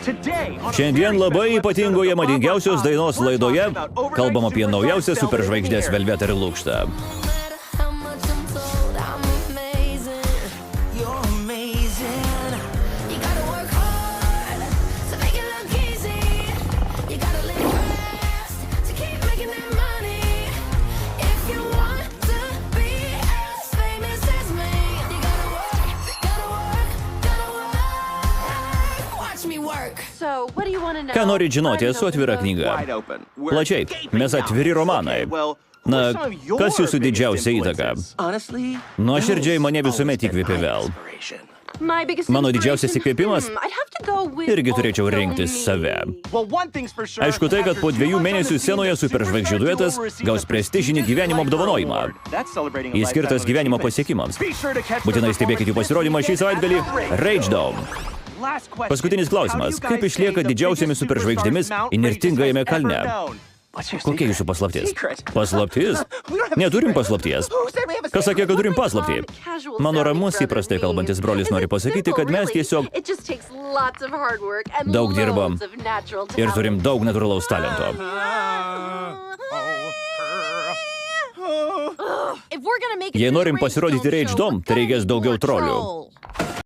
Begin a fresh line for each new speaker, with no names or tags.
Šiandien labai ypatingoje madingiausios dainos laidoje kalbam apie naujausią superžvaigždės Velvet ir Lukštą. Ką norit žinoti, esu atvira knyga. Plačiai, mes atviri romanai. Na, kas jūsų didžiausia įtaka? Nuoširdžiai mane visuomet įkvėpė vėl. Mano didžiausias įkvėpimas? Irgi turėčiau rinktis save. Aišku tai, kad po 2 mėnesių scenoje superžvaigždžių duetas gaus prestižinį gyvenimo apdovanojimą. Jis skirtas gyvenimo pasiekimams. Būtinai stebėkite jų pasirodymą šį savaitgalį Rage Dome. Paskutinis klausimas. Kaip išlieka didžiausiamis superžvaigždėmis įnirtingajame kalne? Kokia jūsų paslaptis? Paslaptis? Neturim paslapties. Kas sakė, kad turim paslaptį? Mano ramus įprastai kalbantis brolis nori pasakyti, kad mes tiesiog daug dirbam ir turim daug natūralaus talento. Jei norim pasirodyti Rage Dome, tai reikės daugiau trolių.